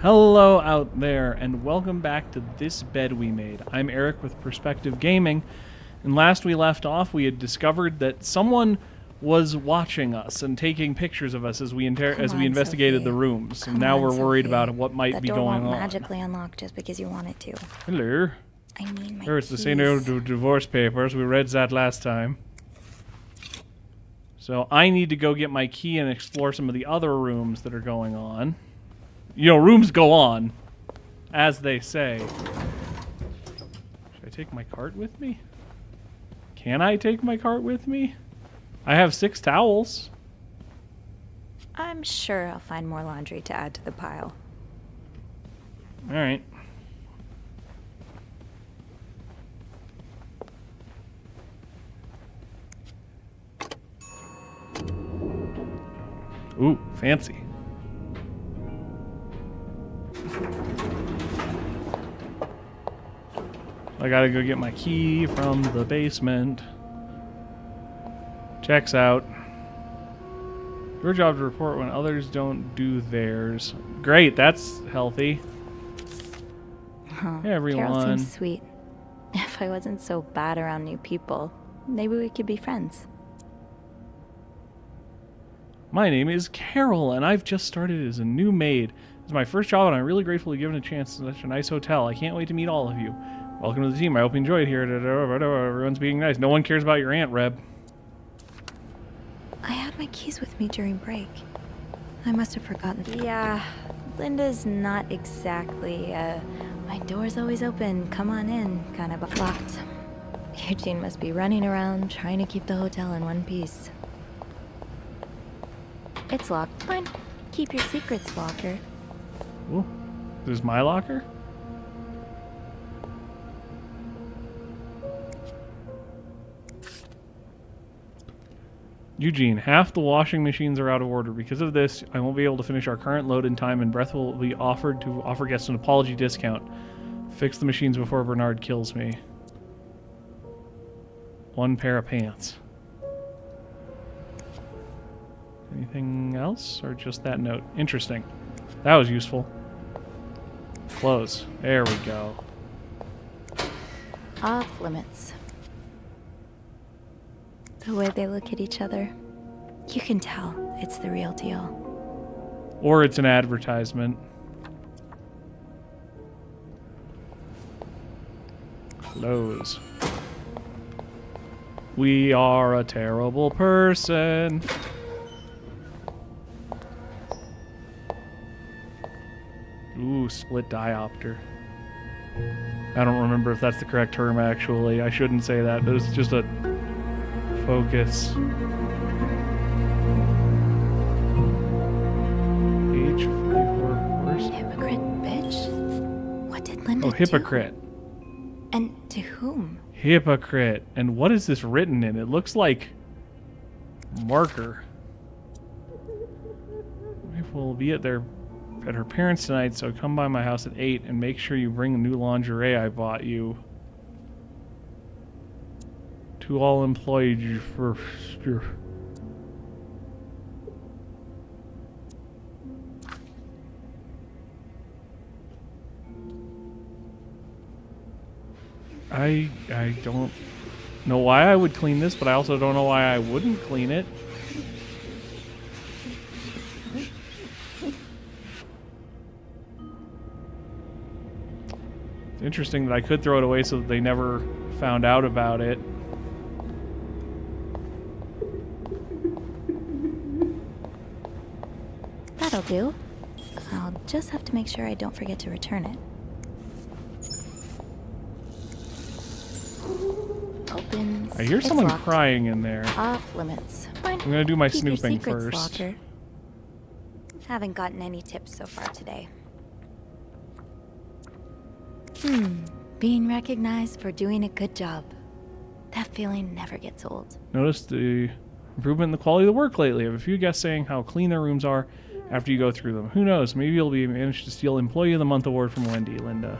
Hello out there, and welcome back to This Bed We Made. I'm Eric with Perspective Gaming, and last we left off, we had discovered that someone was watching us and taking pictures of us as we investigated the rooms, and now we're worried about what might be going on. That door won't magically unlock just because you want it to. Hello. I need my There, it's the keys. St. Odo divorce papers. We read that last time. So I need to go get my key and explore some of the other rooms that are going on. You know, rooms go on, as they say. Should I take my cart with me? Can I take my cart with me? I have 6 towels. I'm sure I'll find more laundry to add to the pile. All right. Ooh, fancy. I gotta go get my key from the basement. Checks out. Your job to report when others don't do theirs. Great, that's healthy. Huh. Hey, everyone. Carol seems sweet. If I wasn't so bad around new people, maybe we could be friends. My name is Carol, and I've just started as a new maid. It's my first job, and I'm really grateful to be given a chance in such a nice hotel. I can't wait to meet all of you. Welcome to the team. I hope you enjoy it here. Everyone's being nice. No one cares about your aunt, Reb. I had my keys with me during break. I must have forgotten. Yeah, Linda's not exactly, my door's always open, come on in, kind of locked. Eugene must be running around trying to keep the hotel in one piece. It's locked. Fine. Keep your secrets, locker. Ooh, this is my locker? Eugene, half the washing machines are out of order. Because of this, I won't be able to finish our current load in time, and Breath will be offered to offer guests an apology discount. Fix the machines before Bernard kills me. 1 pair of pants. Anything else, or just that note? Interesting. That was useful. Close. There we go. Off limits. The way they look at each other, you can tell it's the real deal. Or it's an advertisement. Close. We are a terrible person. Ooh, split diopter. I don't remember if that's the correct term, actually. I shouldn't say that. It's just a focus. H44. Hypocrite bitch? What did Linda Oh, do? hypocrite. And to whom? Hypocrite. And what is this written in? It looks like marker. Wife will be at her parents tonight, so come by my house at 8 and make sure you bring the new lingerie I bought you. To all employees for sure. I don't know why I would clean this, but I also don't know why I wouldn't clean it. It's interesting that I could throw it away so that they never found out about it. That'll do. I'll just have to make sure I don't forget to return it. Opens. I hear It's someone locked. crying in there. Off limits. Fine. I'm gonna do my Keep your snooping secrets, first. Locker. Haven't gotten any tips so far today. Being recognized for doing a good job. That feeling never gets old. Noticed the improvement in the quality of the work lately. I have a few guests saying how clean their rooms are after you go through them. Who knows? Maybe you'll be managed to steal Employee of the Month award from Wendy, Linda.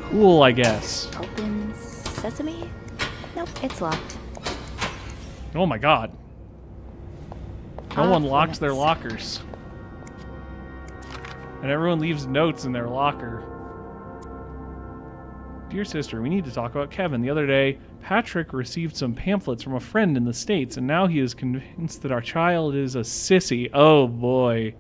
Cool, I guess. Open sesame? Nope, it's locked. Oh my god. No one locks their limits. lockers. And everyone leaves notes in their locker. Dear sister, we need to talk about Kevin. The other day, Patrick received some pamphlets from a friend in the States, and now he is convinced that our child is a sissy. Oh boy.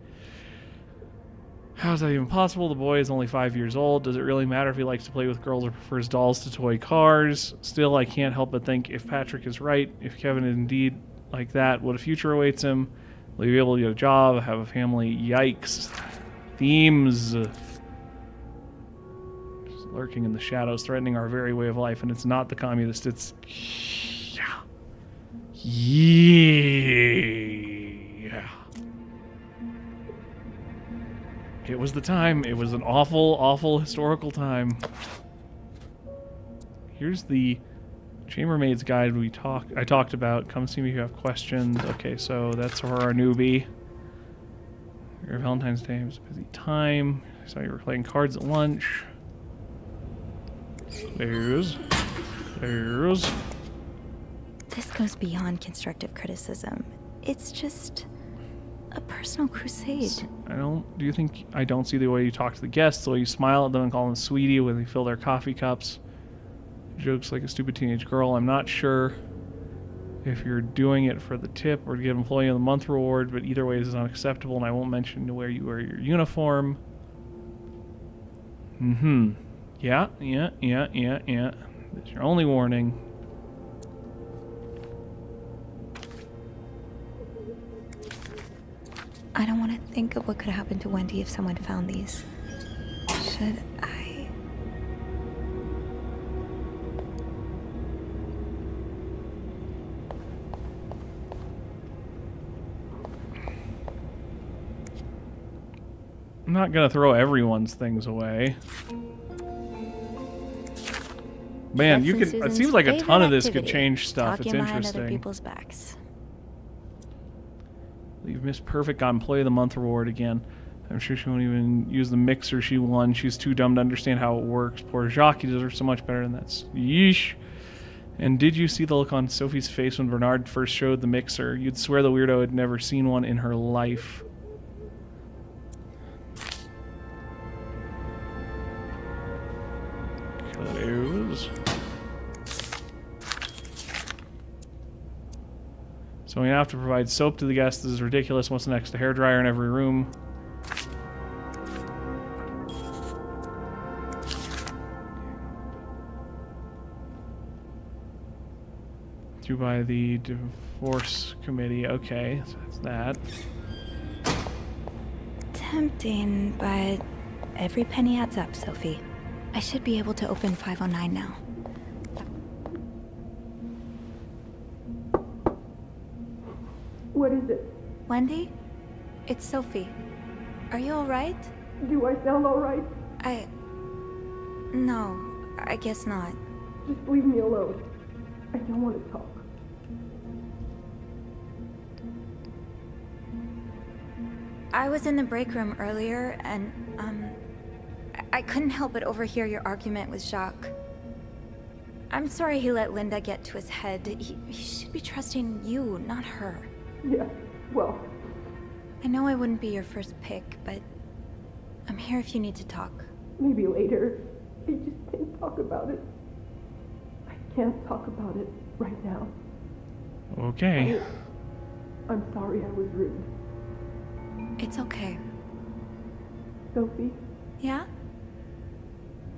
How is that even possible? The boy is only 5 years old. Does it really matter if he likes to play with girls or prefers dolls to toy cars? Still, I can't help but think if Patrick is right, if Kevin is indeed like that, what a future awaits him. Will he be able to get a job, have a family? Yikes. Themes. Just lurking in the shadows, threatening our very way of life, and it's not the communist, it's... Yeah. It was the time. It was an awful, awful historical time. Here's the chambermaid's guide I talked about. Come see me if you have questions. Okay, so that's for our newbie. Your Valentine's Day was a busy time. I saw you were playing cards at lunch. There's. This goes beyond constructive criticism. It's just a personal crusade. Do you think I don't see the way you talk to the guests, the way you smile at them and call them sweetie when they fill their coffee cups? Jokes like a stupid teenage girl. I'm not sure if you're doing it for the tip or to give Employee of the Month reward, but either way this is unacceptable, and I won't mention where you wear your uniform. Yeah. That's your only warning. I don't want to think of what could happen to Wendy if someone found these. Should I? I'm not gonna throw everyone's things away. Man, you could. It seems like a ton of this could change stuff. It's interesting. Other people's backs. You've missed Perfect got Employee of the Month reward again. I'm sure she won't even use the mixer she won. She's too dumb to understand how it works. Poor Jacques, he deserves so much better than that. Yeesh. And did you see the look on Sophie's face when Bernard first showed the mixer? You'd swear the weirdo had never seen one in her life. Close. So we now have to provide soap to the guests. This is ridiculous. What's next? A hairdryer in every room. Due by the divorce committee. Okay, so that's that. Tempting, but every penny adds up, Sophie. I should be able to open 509 now. What is it? Wendy? It's Sophie. Are you alright? Do I sound alright? No, I guess not. Just leave me alone. I don't want to talk. I was in the break room earlier, and, I couldn't help but overhear your argument with Jacques. I'm sorry he let Linda get to his head. He should be trusting you, not her. Yeah, well... I know I wouldn't be your first pick, but I'm here if you need to talk. Maybe later. I just can't talk about it. I can't talk about it right now. Okay. I'm sorry I was rude. It's okay. Sophie? Yeah?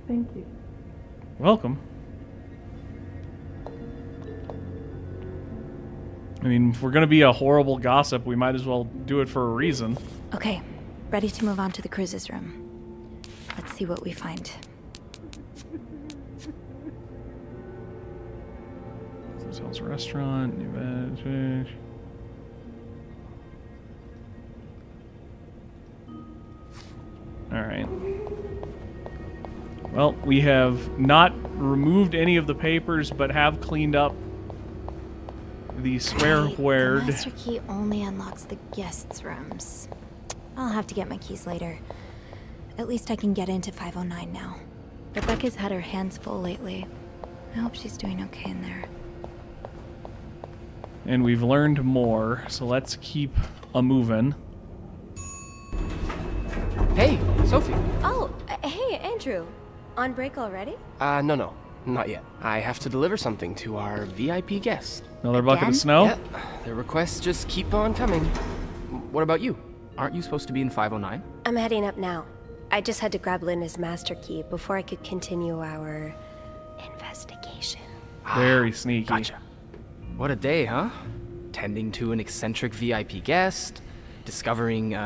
Thank you. Welcome. I mean, if we're gonna be a horrible gossip, we might as well do it for a reason. Okay, ready to move on to the cruises room. Let's see what we find. Hotel's restaurant, new bed. Alright. Well, we have not removed any of the papers, but have cleaned up the swear-word. The master key only unlocks the guests' rooms. I'll have to get my keys later. At least I can get into 509 now. Rebecca's had her hands full lately. I hope she's doing okay in there. And we've learned more, so let's keep a-moving. Hey, Sophie. Oh, hey, Andrew. On break already? No, not yet. I have to deliver something to our VIP guest. Another bucket Again? of snow? Yeah, the requests just keep on coming. What about you? Aren't you supposed to be in 509? I'm heading up now. I just had to grab Linda's master key before I could continue our investigation. Very sneaky. Gotcha. What a day, huh? Tending to an eccentric VIP guest, discovering,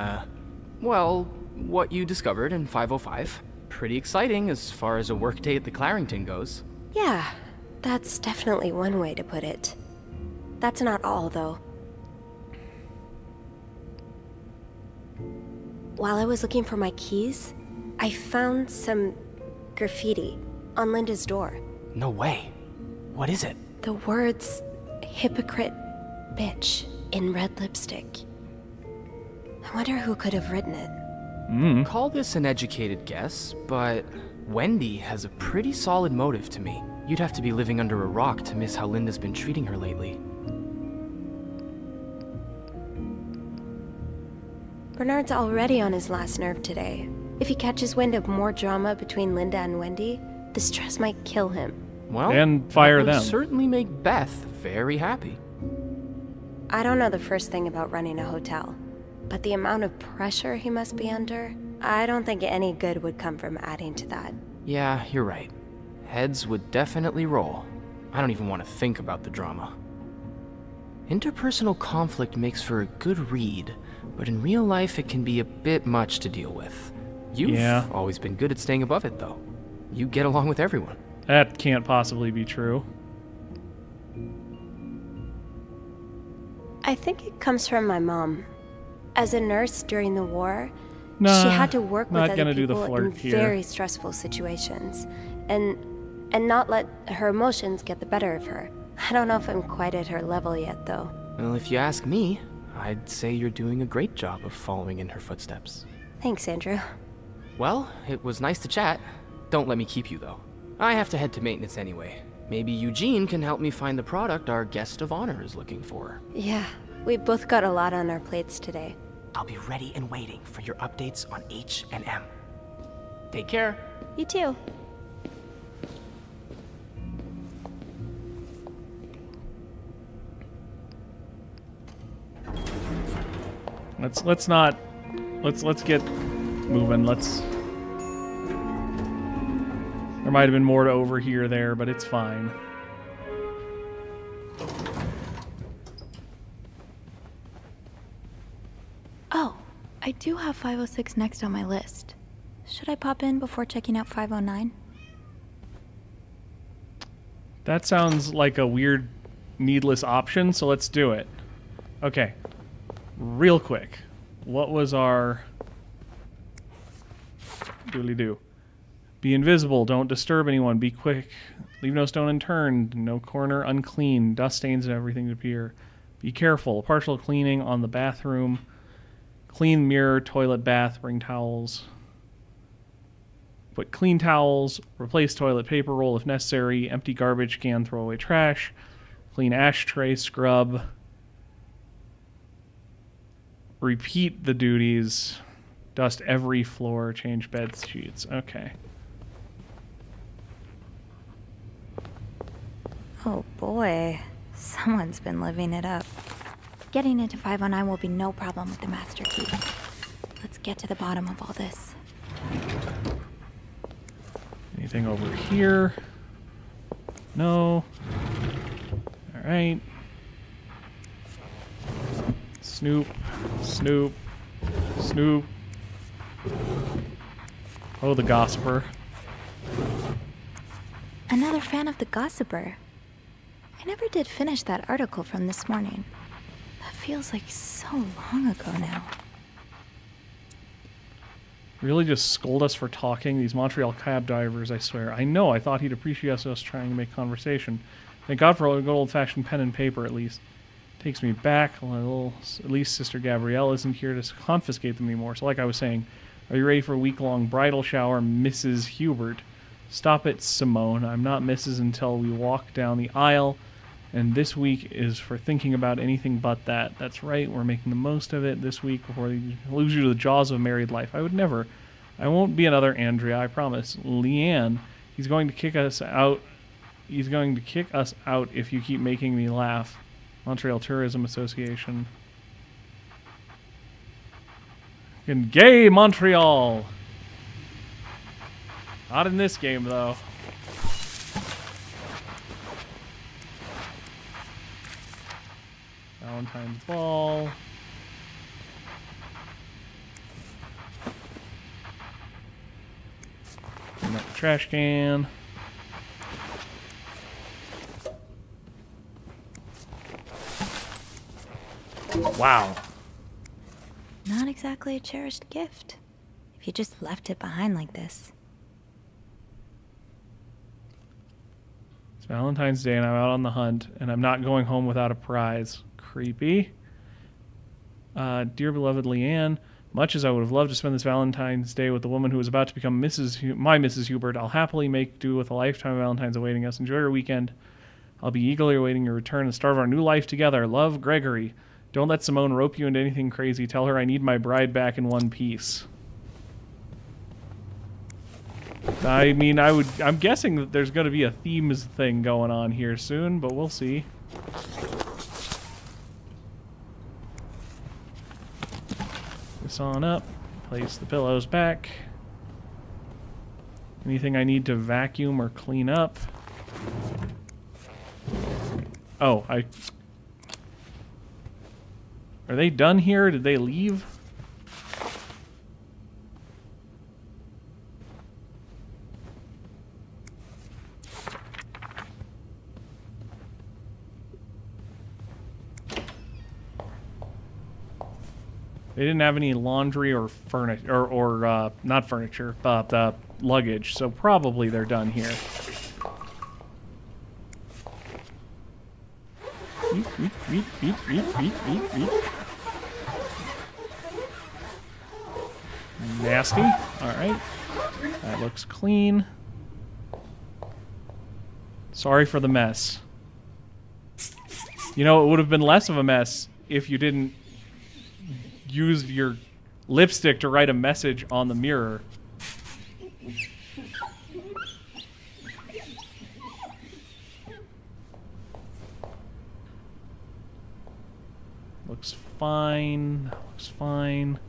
well, what you discovered in 505. Pretty exciting as far as a workday at the Clarington goes. Yeah, that's definitely one way to put it. That's not all, though. While I was looking for my keys, I found some graffiti on Linda's door. No way. What is it? The words, hypocrite bitch, in red lipstick. I wonder who could have written it. Call this an educated guess, but Wendy has a pretty solid motive to me. You'd have to be living under a rock to miss how Linda's been treating her lately. Bernard's already on his last nerve today. If he catches wind of more drama between Linda and Wendy, the stress might kill him. Well, And fire that would them. certainly make Beth very happy. I don't know the first thing about running a hotel, but the amount of pressure he must be under, I don't think any good would come from adding to that. Yeah, you're right. Heads would definitely roll. I don't even want to think about the drama. Interpersonal conflict makes for a good read, but in real life it can be a bit much to deal with. You've always been good at staying above it, though. You get along with everyone. That can't possibly be true. I think it comes from my mom. As a nurse during the war, Nah, she had to work with not other gonna do the people in flirt here. very stressful situations, and not let her emotions get the better of her. I don't know if I'm quite at her level yet, though. Well, if you ask me, I'd say you're doing a great job of following in her footsteps. Thanks, Andrew. Well, it was nice to chat. Don't let me keep you, though. I have to head to maintenance anyway. Maybe Eugene can help me find the product our guest of honor is looking for. Yeah, we both got a lot on our plates today. I'll be ready and waiting for your updates on H&M. Take care. You too. Let's get moving. There might have been more to overhear there, but it's fine. Oh, I do have 506 next on my list. Should I pop in before checking out 509? That sounds like a weird, needless option, so let's do it. Okay. Real quick. What was our... doodly-doo? Be invisible. Don't disturb anyone. Be quick. Leave no stone unturned. No corner unclean. Dust stains and everything appear. Be careful. Partial cleaning on the bathroom. Clean mirror, toilet, bath. Bring towels. Put clean towels. Replace toilet paper roll if necessary. Empty garbage can. Throw away trash. Clean ashtray. Scrub. Repeat the duties. Dust every floor. Change bed sheets. Okay. Oh boy, someone's been living it up. Getting into 509 will be no problem with the master key. Let's get to the bottom of all this. Anything over here? No. Alright. Snoop. Snoop. Snoop. Oh, the Gossiper. Another fan of the Gossiper. I never did finish that article from this morning. That feels like so long ago now. Really just scold us for talking? These Montreal cab drivers, I swear. I know, I thought he'd appreciate us trying to make conversation. Thank God for a good old-fashioned pen and paper, at least. Takes me back a little. At least Sister Gabrielle isn't here to confiscate them anymore. So like I was saying, are you ready for a week-long bridal shower, Mrs. Hubert? Stop it, Simone. I'm not Mrs. until we walk down the aisle. And this week is for thinking about anything but that. That's right, we're making the most of it this week before we lose you to the jaws of married life. I would never I won't be another Andrea, I promise. Leanne, he's going to kick us out. He's going to kick us out if you keep making me laugh. Montreal Tourism Association. In gay Montreal. Not in this game, though. Valentine's Ball. And that trash can. Wow. Not exactly a cherished gift, if you just left it behind like this. It's Valentine's Day and I'm out on the hunt, and I'm not going home without a prize. Creepy. Dear beloved Leanne, much as I would have loved to spend this Valentine's Day with the woman who is about to become my Mrs. Hubert, I'll happily make do with a lifetime of Valentine's awaiting us. Enjoy your weekend. I'll be eagerly awaiting your return and start our new life together. Love, Gregory. Don't let Simone rope you into anything crazy. Tell her I need my bride back in one piece. I mean, I'm guessing that there's going to be a themes thing going on here soon, but we'll see. This on up. Place the pillows back. Anything I need to vacuum or clean up? Oh, Are they done here? Did they leave? They didn't have any laundry or furniture, or not furniture, but luggage, so probably they're done here. Nasty. Alright. That looks clean. Sorry for the mess. You know, it would have been less of a mess if you didn't use your lipstick to write a message on the mirror. Looks fine. Looks fine.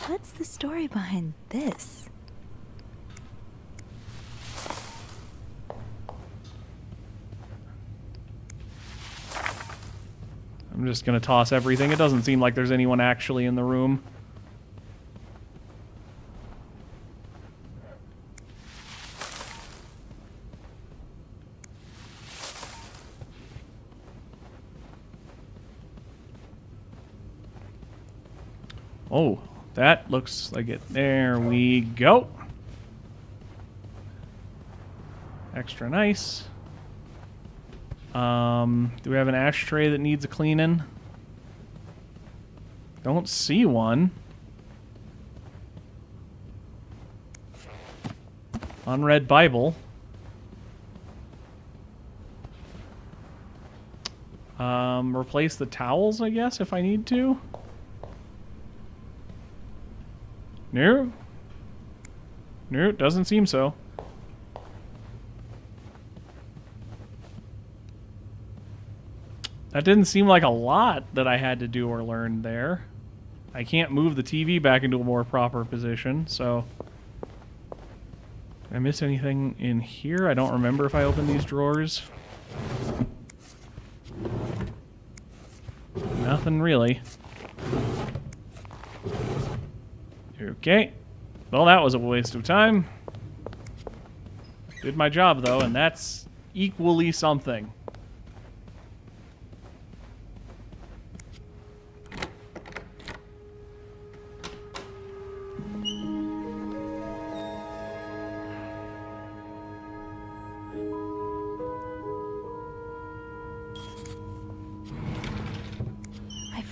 What's the story behind this? I'm just gonna toss everything. It doesn't seem like there's anyone actually in the room. Oh, that looks like it. There we go. Extra nice. Do we have an ashtray that needs a cleaning? Don't see one. Unread Bible. Replace the towels, I guess, if I need to. No. No, doesn't seem so. That didn't seem like a lot that I had to do or learn there. I can't move the TV back into a more proper position, so... Did I miss anything in here? I don't remember if I opened these drawers. Nothing really. Okay. Well, that was a waste of time. Did my job, though, and that's equally something.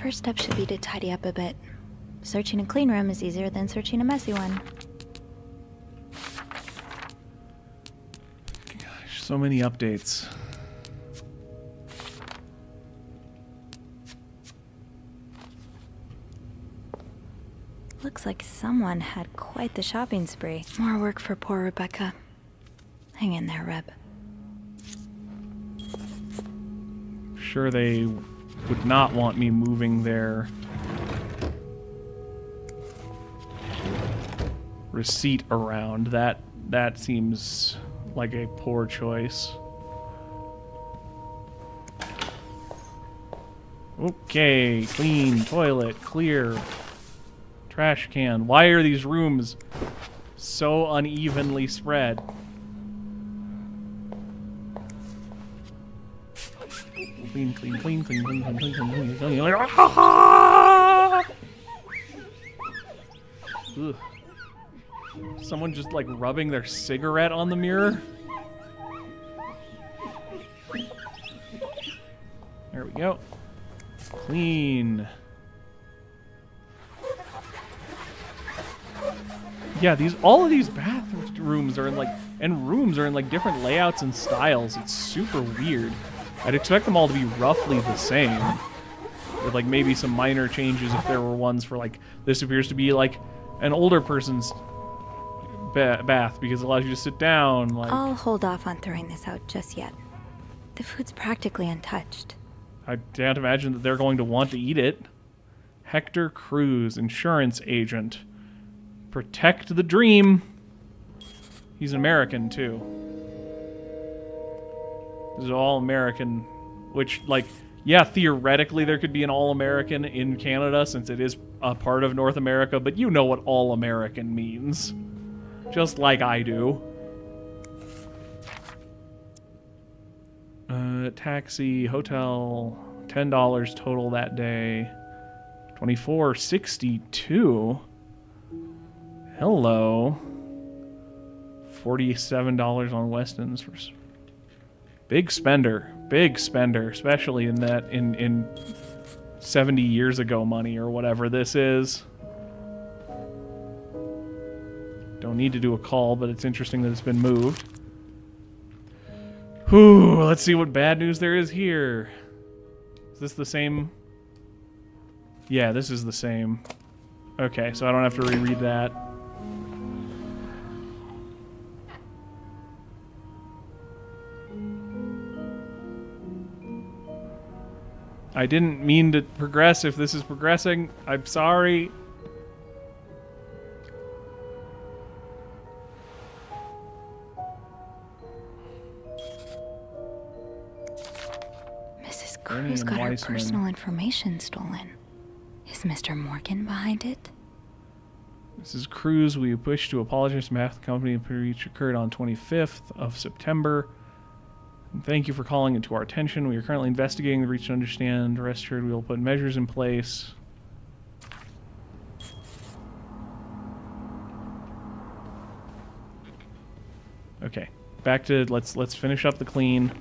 First step should be to tidy up a bit. Searching a clean room is easier than searching a messy one. Gosh, so many updates. Looks like someone had quite the shopping spree. More work for poor Rebecca. Hang in there, Reb. Sure, they would not want me moving their receipt around. That seems like a poor choice. Okay, clean, toilet, clear, trash can. Why are these rooms so unevenly spread? Clean, clean, clean, clean, clean, clean, clean, clean, clean, clean. Ugh. Someone just like rubbing their cigarette on the mirror. There we go. Clean. Yeah, all of these bathrooms are in like different layouts and styles. It's super weird. I'd expect them all to be roughly the same, with like maybe some minor changes if there were ones for like this appears to be like an older person's bath because it allows you to sit down. Like, I'll hold off on throwing this out just yet. The food's practically untouched. I can't imagine that they're going to want to eat it. Hector Cruz, insurance agent. Protect the dream. He's an American, too. This is all American, which, like, yeah, theoretically there could be an all-American in Canada since it is a part of North America, but you know what all-American means. Just like I do. Taxi, hotel, $10 total that day. $24.62. Hello. $47 on Weston's. Big spender, especially in that in 70 years ago money or whatever this is. Don't need to do a call, but it's interesting that it's been moved. Whew, let's see what bad news there is here. Is this the same? Yeah, this is the same. Okay, so I don't have to reread that. I didn't mean to progress if this is progressing. I'm sorry. Mrs. Cruz got her personal information stolen. Is Mr. Morgan behind it? Mrs. Cruz, we wish to apologize on behalf of the company. The breach occurred on 25th of September. And thank you for calling it to our attention. We are currently investigating the breach to understand. Rest assured, we will put measures in place. Okay, back to let's finish up the clean.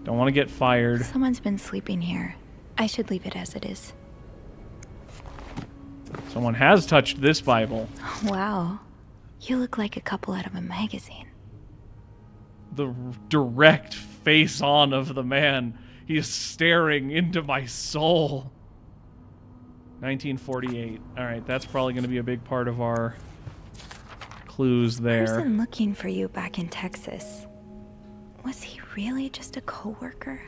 Don't want to get fired. Someone's been sleeping here. I should leave it as it is. Someone has touched this Bible. Wow. You look like a couple out of a magazine. The direct face-on of the man. He is staring into my soul. 1948. Alright, that's probably going to be a big part of our clues there. Person looking for you back in Texas. Was he really just a co-worker?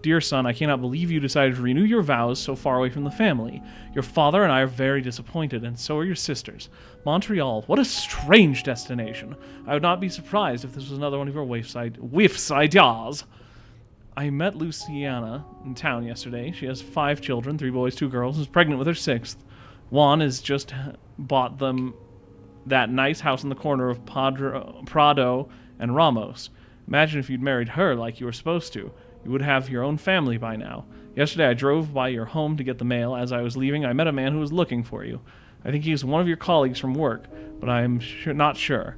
Dear son, I cannot believe you decided to renew your vows so far away from the family. Your father and I are very disappointed, and so are your sisters. Montreal, what a strange destination. I would not be surprised if this was another one of your whiffs ideas. I met Luciana in town yesterday. She has 5 children, 3 boys, 2 girls, and is pregnant with her 6th. Juan has just bought them that nice house in the corner of Prado and Ramos. Imagine if you'd married her like you were supposed to. You would have your own family by now. Yesterday I drove by your home to get the mail. As I was leaving, I met a man who was looking for you. I think he is one of your colleagues from work, but I am not sure.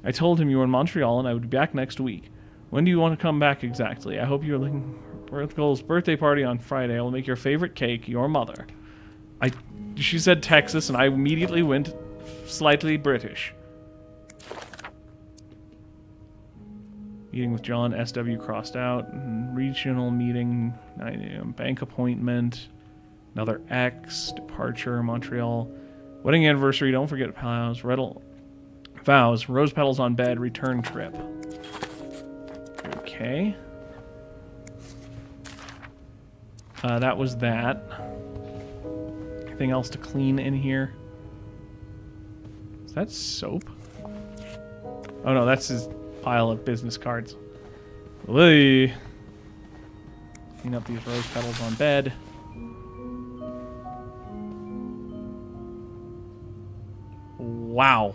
I told him you were in Montreal and I would be back next week. When do you want to come back exactly? I hope you're looking for Berthel's birthday party on Friday. I will make your favorite cake, your mother. She said Texas, and I immediately went slightly British. Meeting with John, SW crossed out. Regional meeting, 9 a.m. Bank appointment. Another X, departure, Montreal. Wedding anniversary, don't forget vows, rose petals on bed, return trip. Okay. That was that. Anything else to clean in here? Is that soap? Oh no, that's his pile of business cards. Whee! Clean up these rose petals on bed. Wow.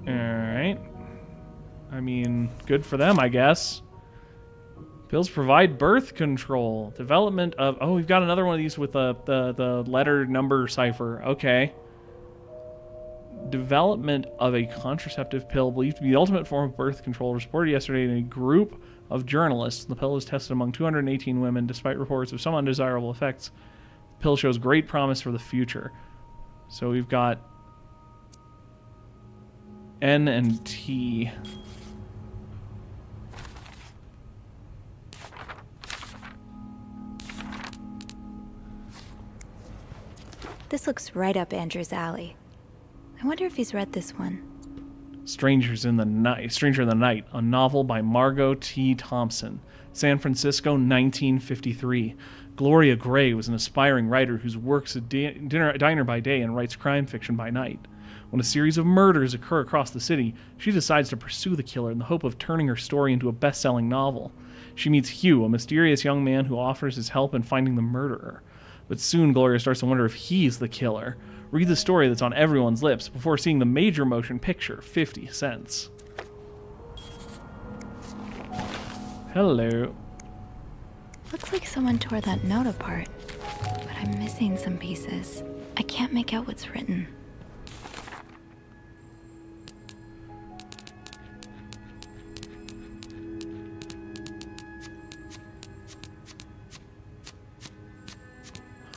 Alright. I mean, good for them, I guess. Pills provide birth control. Development of... Oh, we've got another one of these with the letter number cipher. Okay. Development of a contraceptive pill believed to be the ultimate form of birth control was reported yesterday in a group of journalists. The pill was tested among 218 women. Despite reports of some undesirable effects, the pill shows great promise for the future. So we've got N and T. This looks right up Andrew's alley. I wonder if he's read this one. Stranger in the Night, a novel by Margot T. Thompson. San Francisco, 1953. Gloria Gray was an aspiring writer who works a diner by day and writes crime fiction by night. When a series of murders occur across the city, she decides to pursue the killer in the hope of turning her story into a best-selling novel. She meets Hugh, a mysterious young man who offers his help in finding the murderer. But soon Gloria starts to wonder if he's the killer. Read the story that's on everyone's lips before seeing the major motion picture, 50 cents. Hello. Looks like someone tore that note apart, but I'm missing some pieces. I can't make out what's written.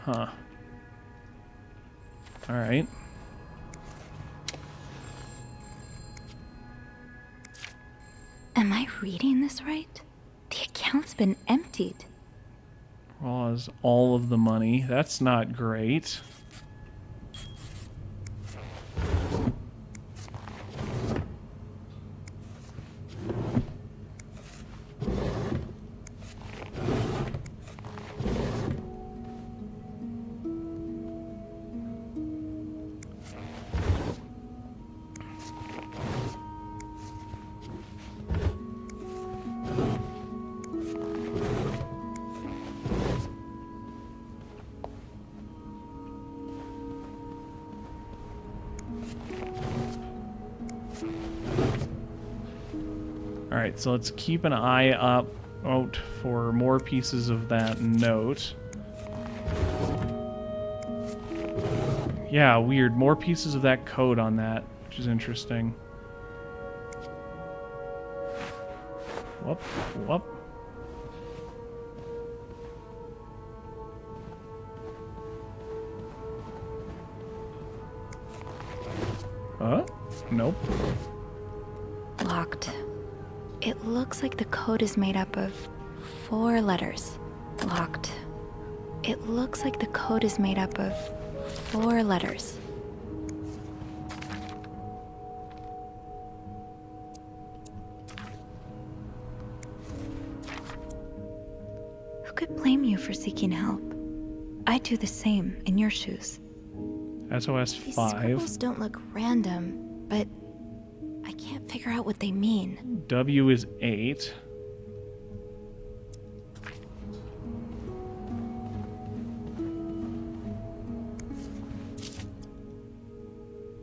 Huh. All right. Am I reading this right? The account's been emptied. Draws all of the money. That's not great. Alright, so let's keep an eye out for more pieces of that note. Yeah, weird. More pieces of that code on that, which is interesting. Whoop, whoop. Nope. Locked. It looks like the code is made up of 4 letters. Locked. It looks like the code is made up of 4 letters. Who could blame you for seeking help? I'd do the same in your shoes. SOS 5. These scribbles don't look random, but I can't figure out what they mean. W is 8.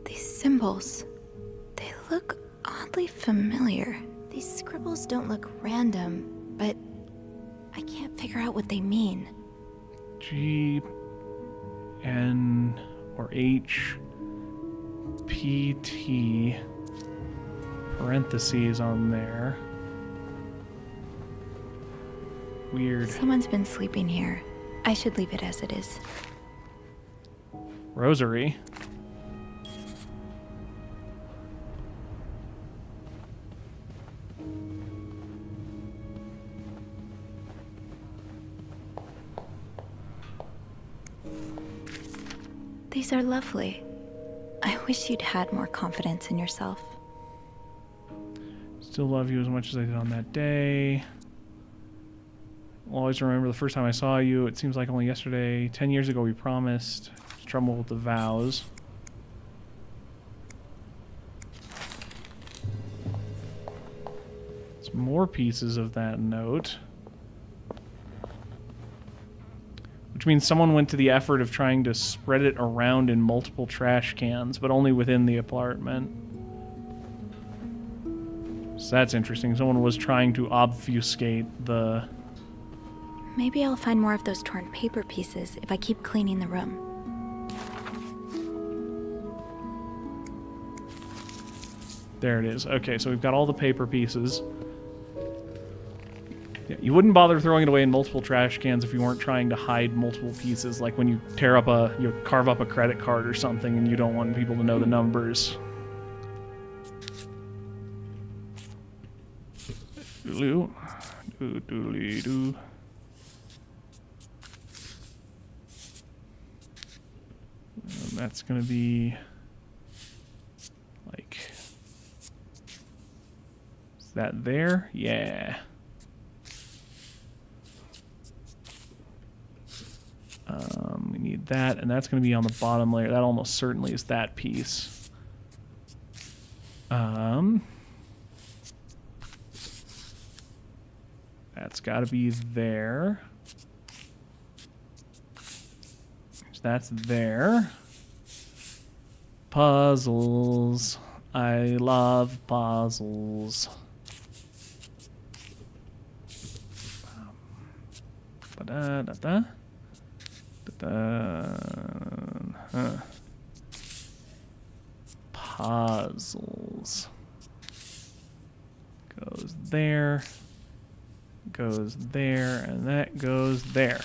These symbols, they look oddly familiar. These scribbles don't look random, but I can't figure out what they mean. G, N, or H, P, T, parentheses on there. Weird. Someone's been sleeping here. I should leave it as it is. Rosary. These are lovely. I wish you'd had more confidence in yourself. Still love you as much as I did on that day. I'll always remember the first time I saw you. It seems like only yesterday. 10 years ago we promised. Trouble with the vows. There's more pieces of that note. Which means someone went to the effort of trying to spread it around in multiple trash cans, but only within the apartment. So that's interesting. Someone was trying to obfuscate the... Maybe I'll find more of those torn paper pieces if I keep cleaning the room. There it is. Okay, so we've got all the paper pieces. Yeah, you wouldn't bother throwing it away in multiple trash cans if you weren't trying to hide multiple pieces, like when you tear up you carve up a credit card or something and you don't want people to know the numbers. Doodaloo. Doodly-doo. That's gonna be like, is that there? Yeah. We need that, and that's gonna be on the bottom layer. That almost certainly is that piece. That's gotta be there. So that's there. Puzzles. I love puzzles. Ba-da-da-da. Huh. Puzzles. Goes there. Goes there. And that goes there.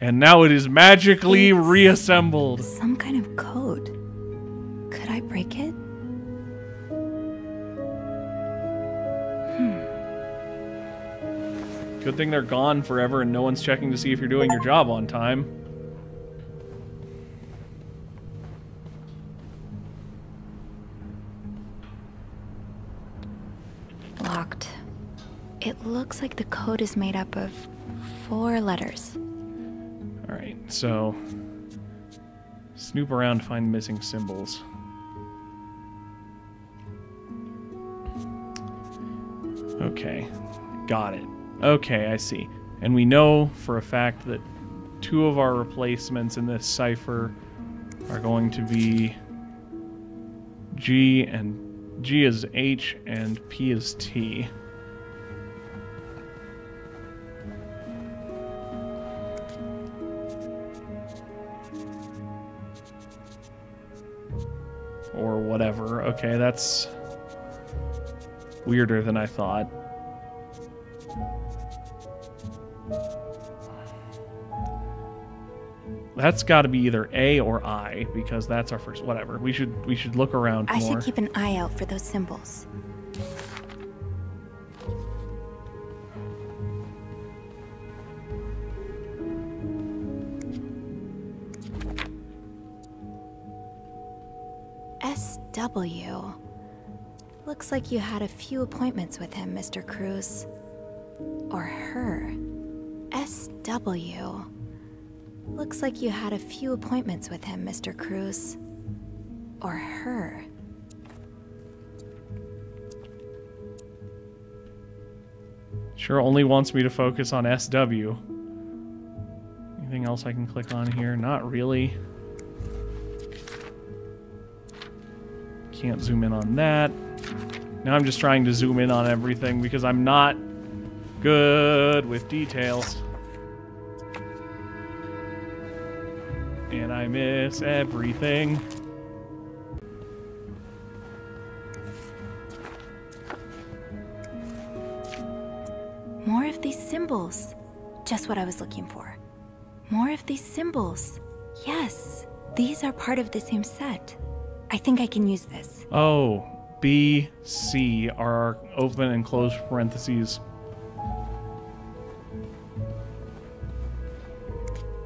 And now it is magically reassembled. Some kind of code. Could I break it? Good thing they're gone forever and no one's checking to see if you're doing your job on time. Locked. It looks like the code is made up of 4 letters. Alright, so snoop around to find missing symbols. Okay, got it. Okay, I see. And we know for a fact that 2 of our replacements in this cipher are going to be G, and G is H and P is T. Or whatever. Okay, that's weirder than I thought. That's got to be either A or I, because that's our first. Whatever. We should look around more. I should keep an eye out for those symbols. SW. Looks like you had a few appointments with him, Mr. Cruz. Or her. SW. Looks like you had a few appointments with him, Mr. Cruz. Or her. Sure only wants me to focus on SW. Anything else I can click on here? Not really. Can't zoom in on that. Now I'm just trying to zoom in on everything because I'm not good with details. And I miss everything. More of these symbols. Just what I was looking for. More of these symbols. Yes, these are part of the same set. I think I can use this. Oh, B, C are our open and closed parentheses.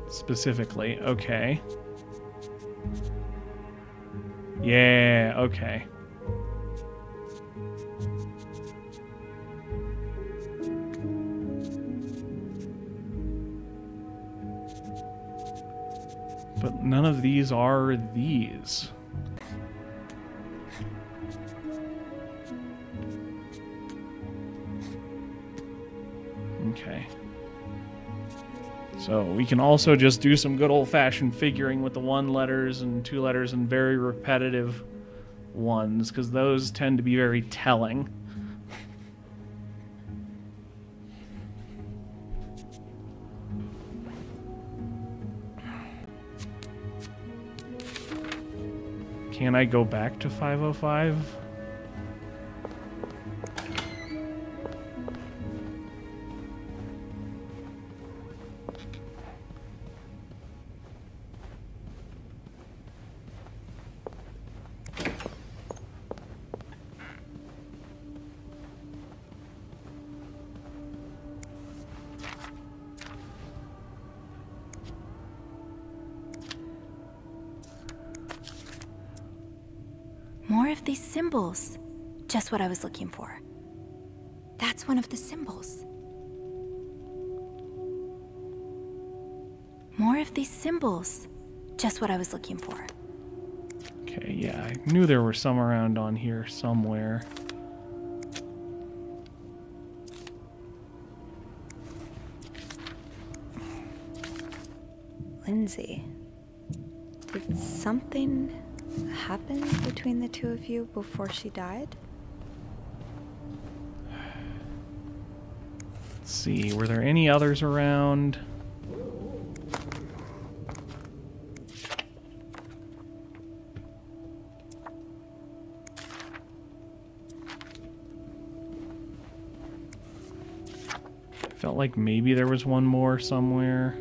Specifically, okay. Yeah, okay. But none of these are these. Okay. So we can also just do some good old-fashioned figuring with the 1 letters and 2 letters and very repetitive ones, because those tend to be very telling. Can I go back to 505? More of these symbols. Just what I was looking for. That's one of the symbols. More of these symbols. Just what I was looking for. Okay, yeah, I knew there were some around on here somewhere. Lindsay, did something happen between the two of you before she died? Let's see, were there any others around? Felt like maybe there was one more somewhere.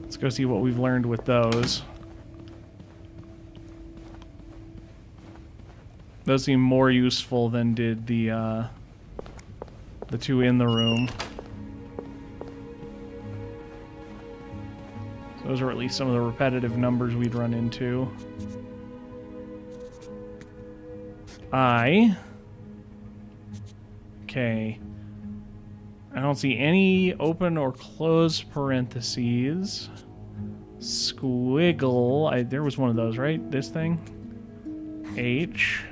Let's go see what we've learned with those. Those seem more useful than did the two in the room. Those are at least some of the repetitive numbers we'd run into. Okay. I don't see any open or closed parentheses. Squiggle. There was one of those, right? This thing? H.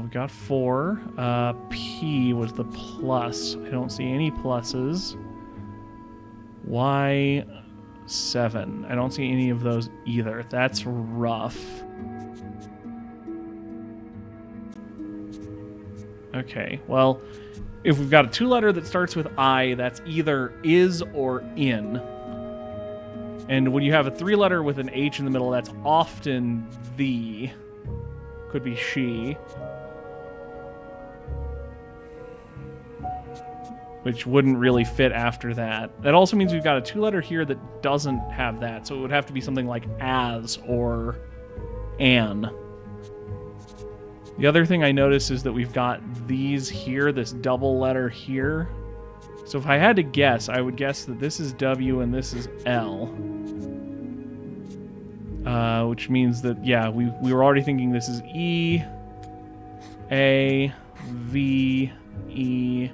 We got 4. P was the plus. I don't see any pluses. Y7. I don't see any of those either. That's rough. Okay, well, if we've got a 2-letter that starts with I, that's either is or in. And when you have a 3-letter with an H in the middle, that's often the. Could be she. Which wouldn't really fit after that. That also means we've got a 2-letter here that doesn't have that, so it would have to be something like as or an. The other thing I notice is that we've got these here, this double letter here. So if I had to guess, I would guess that this is W and this is L. Which means that, yeah, we were already thinking this is E, A, V, E,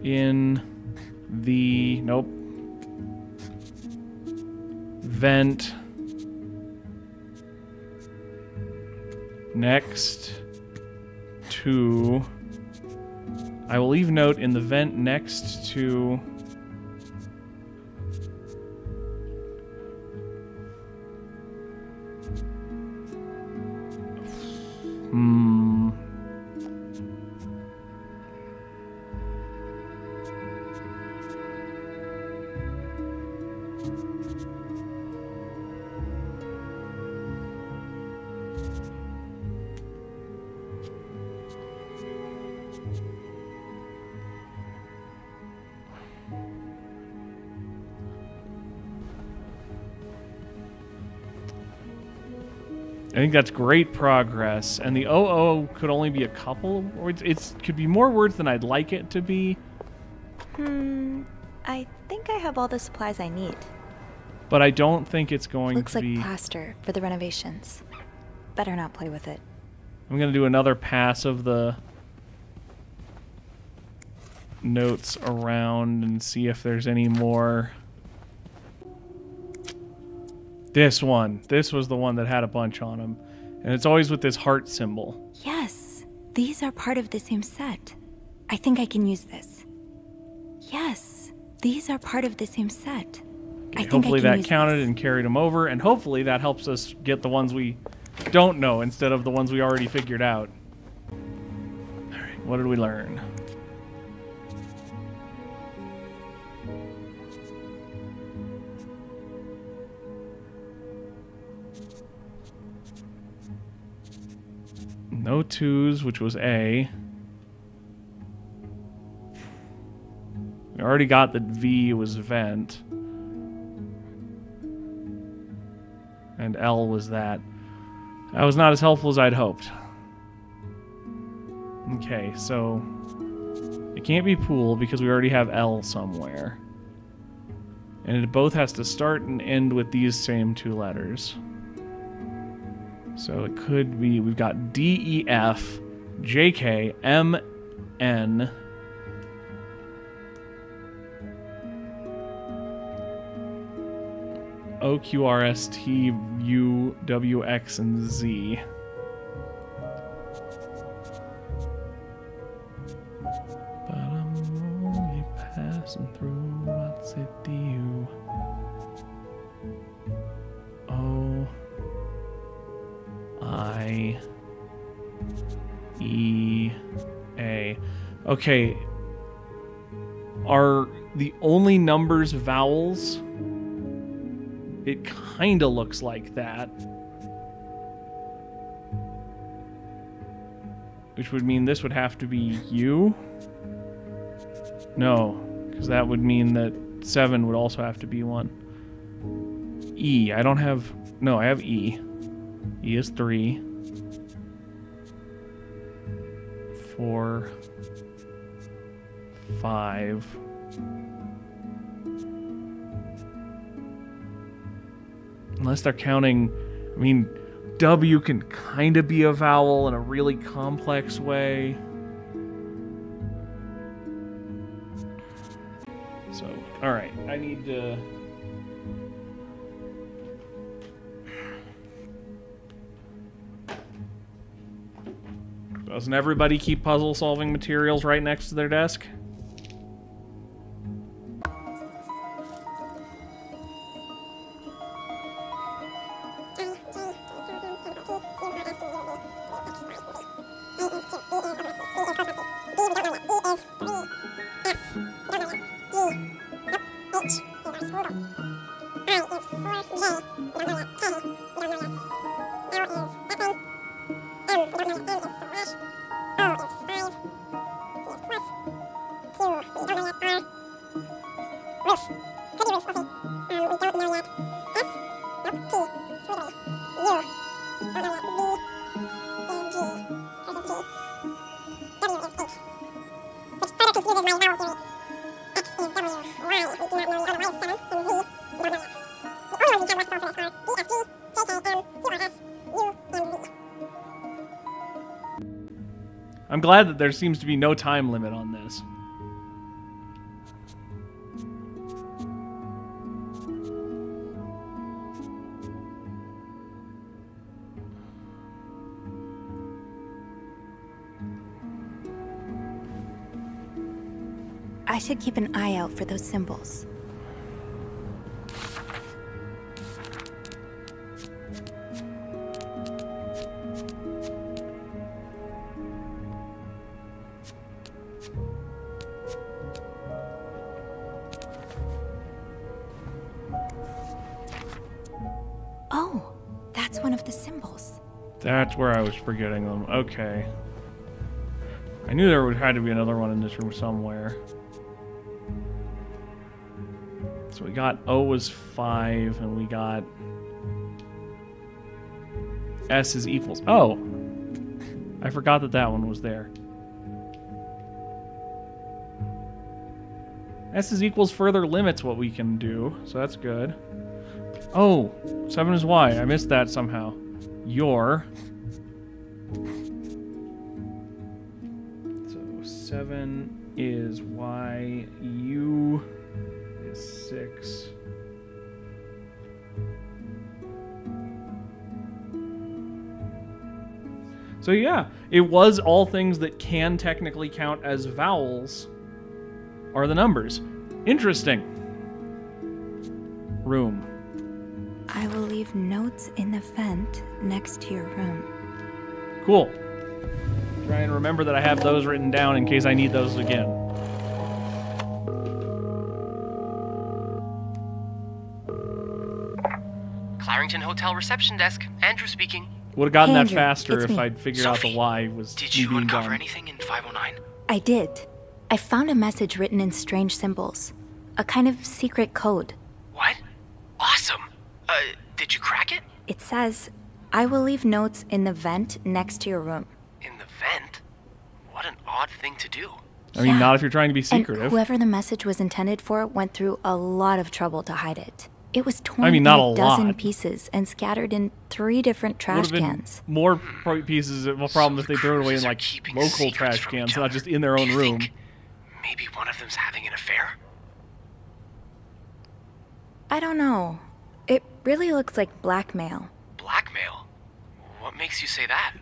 in, the, nope, vent, next to, I will leave note in the vent next to think that's great progress. And the OO could only be a couple of words. It could be more words than I'd like it to be. I think I have all the supplies I need. But I don't think it's going Looks to be... like plaster for the renovations. Better not play with it. I'm going to do another pass of the notes around and see if there's any more. This one. This was the one that had a bunch on them. And it's always with this heart symbol. Yes, these are part of the same set. I think I can use this. Yes, these are part of the same set. Okay, hopefully that counted and carried them over, and hopefully that helps us get the ones we don't know instead of the ones we already figured out. Alright, what did we learn? No twos, which was A. We already got that V was vent. And L was that. That was not as helpful as I'd hoped. Okay, so it can't be pool because we already have L somewhere. And it both has to start and end with these same two letters. So it could be, we've got D, E, F, J, K, M, N, O, Q, R, S, T, U, W, X, and Z. But I'm only passing through, what's it to you? O, I, E, A. Okay. Are the only numbers vowels? It kinda looks like that. Which would mean this would have to be U? No, because that would mean that 7 would also have to be one. E, I don't have... No, I have E. E is 3. 4. 5. Unless they're counting, I mean, W can kind of be a vowel in a really complex way. So, alright, I need to... Doesn't everybody keep puzzle-solving materials right next to their desk? I'm glad that there seems to be no time limit on this. I should keep an eye out for those symbols. Oh, that's one of the symbols. That's where I was forgetting them. Okay. I knew there would have to be another one in this room somewhere. So we got O was 5, and we got S is equals. Oh, I forgot that that one was there. S is equals further limits what we can do, so that's good. Oh, 7 is Y. I missed that somehow. Your. So 7 is Y. U is 6. So yeah, it was all things that can technically count as vowels are the numbers. Interesting. Room. I will leave notes in the vent next to your room. Cool. Try and remember that I have those written down in case I need those again. Clarington Hotel reception desk. Andrew speaking. Would have gotten that Andrew, faster it's if me. I'd figured out the Sophie, Y was Did me you being uncover dumb. anything in 509? I did. I found a message written in strange symbols. A kind of secret code. What? Awesome. Did you crack it? It says, I will leave notes in the vent next to your room. In the vent? What an odd thing to do. I mean, Yeah. not if you're trying to be And secretive. whoever the message was intended for went through a lot of trouble to hide it. It was torn mean, not in a a dozen lot. pieces and scattered in 3 different Would trash have been cans. more pieces of a problem So if they the threw it away in Cruises are like keeping local secrets trash from cans, each not other. just in their Do own you room. think maybe one of them's having an affair? I don't know. It really looks like blackmail. Blackmail? What makes you say that?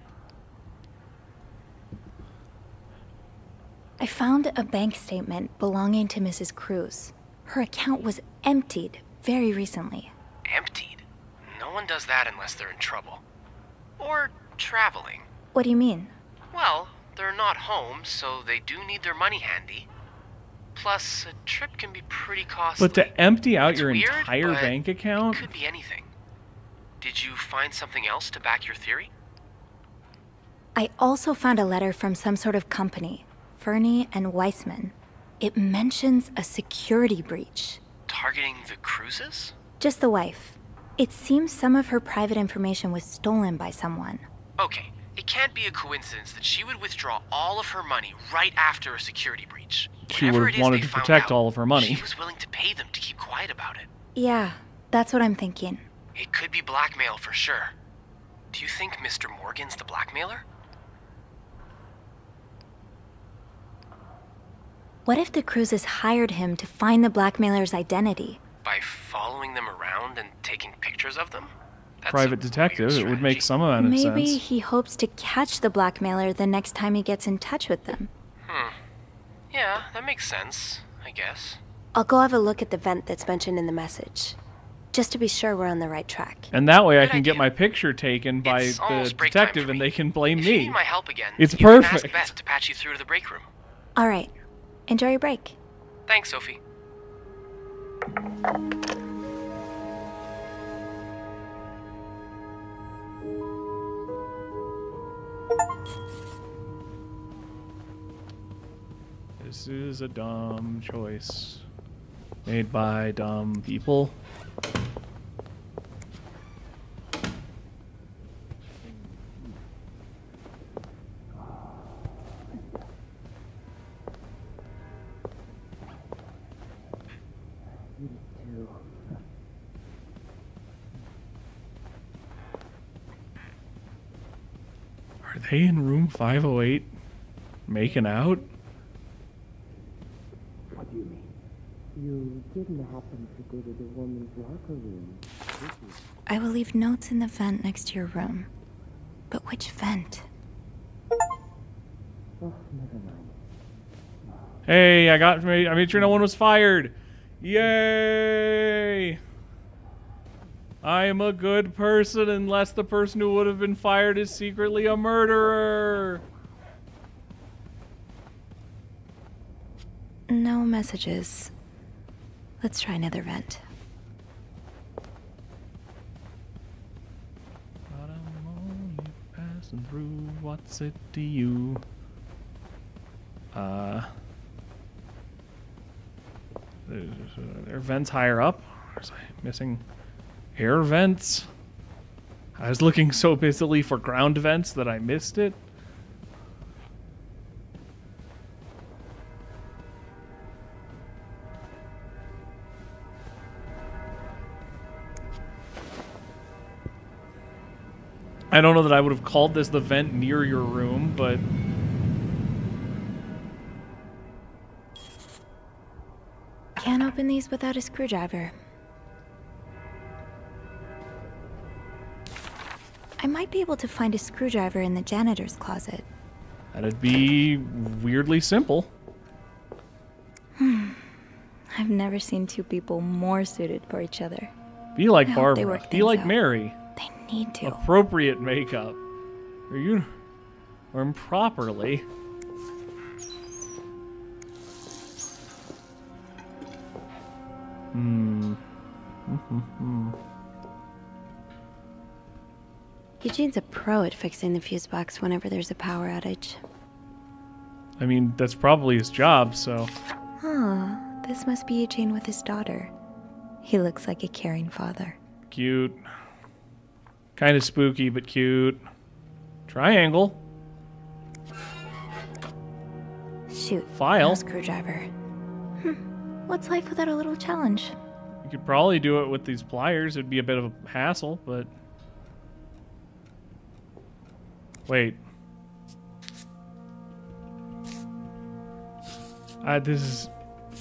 I found a bank statement belonging to Mrs. Cruz. Her account was emptied very recently. Emptied? No one does that unless they're in trouble. Or traveling. What do you mean? Well, they're not home, so they do need their money handy. Plus, a trip can be pretty costly. But to empty out It's your weird, entire but bank account? It could be anything. Did you find something else to back your theory? I also found a letter from some sort of company, Fernie and Weissman. It mentions a security breach. Targeting the Cruises? Just the wife. It seems some of her private information was stolen by someone. Okay, it can't be a coincidence that she would withdraw all of her money right after a security breach. She Whatever would it have is wanted they to found protect out, all of her money. She was willing to pay them to keep quiet about it. Yeah, that's what I'm thinking. It could be blackmail for sure. Do you think Mr. Morgan's the blackmailer? What if the Cruzes hired him to find the blackmailer's identity? By following them around and taking pictures of them? That's Private a detective, weird it would make strategy. some amount of Maybe sense. he hopes to catch the blackmailer the next time he gets in touch with them. Yeah, that makes sense, I guess. I'll go have a look at the vent that's mentioned in the message, just to be sure we're on the right track. And that way I Good can get idea. my picture taken by It's the almost break time detective for and me. they can blame If you me. need my help again, It's you can perfect. ask Beth to patch you through to the break room. All right. Enjoy your break. Thanks, Sophie. This is a dumb choice made by dumb people. Are they in room 508 making out? What do you mean? You didn't happen to go to the woman's locker room, did you? I will leave notes in the vent next to your room. But which vent? Oh, never mind. Hey, I made sure no one was fired. Yay! I am a good person unless the person who would have been fired is secretly a murderer. No messages. Let's try another vent. But I'm only passing through. What's it to you? There are vents higher up. Was I missing air vents? I was looking so busily for ground vents that I missed it. I don't know that I would have called this the vent near your room, but... Can't open these without a screwdriver. I might be able to find a screwdriver in the janitor's closet. That'd be weirdly simple. I've never seen two people more suited for each other. Be like I hope they Barbara. work Be things like out. Mary. They need to. Appropriate makeup. Or improperly. Eugene's a pro at fixing the fuse box whenever there's a power outage. I mean, that's probably his job, so... This must be Eugene with his daughter. He looks like a caring father. Cute. Kind of spooky, but cute. Triangle. Shoot. File. No screwdriver. What's life without a little challenge? You could probably do it with these pliers. It'd be a bit of a hassle, but... Wait.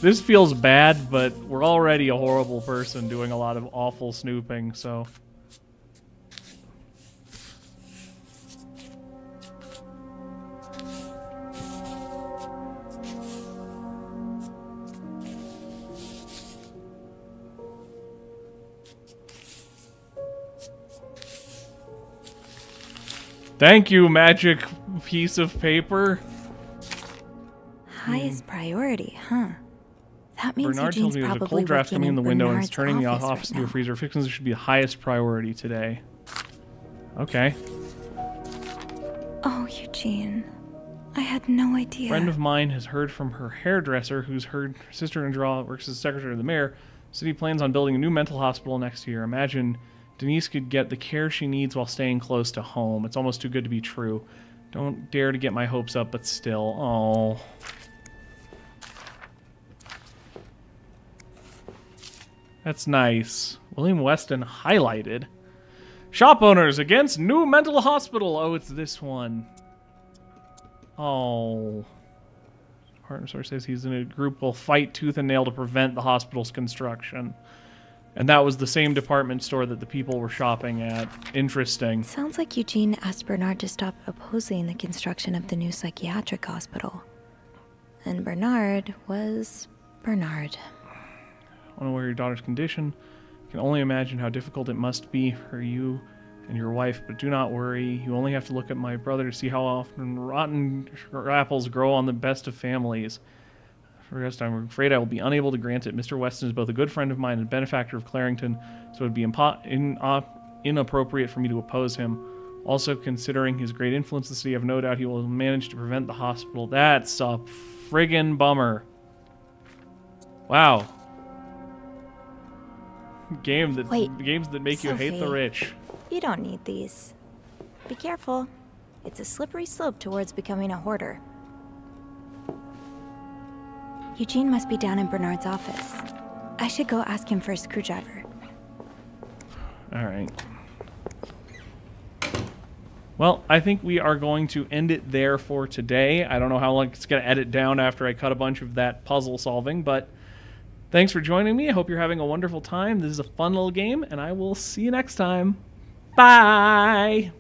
This feels bad, but we're already a horrible person doing a lot of awful snooping, so... Thank you, magic piece of paper. Highest priority, huh? That means Bernard tells Eugene's me there's a probably cold draft working coming in the window and it's Bernard's turning the office office right into a now. freezer. Fixing this should be the highest priority today. Okay. Oh, Eugene. I had no A idea. friend of mine has heard from her hairdresser, who's her sister-in-law works as secretary of the mayor. City plans on building a new mental hospital next year. Imagine Denise could get the care she needs while staying close to home. It's almost too good to be true. Don't dare to get my hopes up, but still. Oh. That's nice. William Weston highlighted. Shop owners against new mental hospital. Oh, it's this one. Oh. Partner source says he's in a group will fight tooth and nail to prevent the hospital's construction. And that was the same department store that the people were shopping at. Interesting. Sounds like Eugene asked Bernard to stop opposing the construction of the new psychiatric hospital. And Bernard was Bernard. Unaware of your daughter's condition. I can only imagine how difficult it must be for you and your wife, but do not worry. You only have to look at my brother to see how often rotten apples grow on the best of families. For the rest, I'm afraid I will be unable to grant it. Mr. Weston is both a good friend of mine and benefactor of Clarington, so it would be inappropriate for me to oppose him. Also, considering his great influence in the city, I have no doubt he will manage to prevent the hospital. That's a friggin' bummer. Wow. Games that make you hate the Sophie. rich. You don't need these. Be careful. It's a slippery slope towards becoming a hoarder. Eugene must be down in Bernard's office. I should go ask him for a screwdriver. Alright. Well, I think we are going to end it there for today. I don't know how long it's going to edit down after I cut a bunch of that puzzle solving, but thanks for joining me. I hope you're having a wonderful time. This is a fun little game, and I will see you next time. Bye!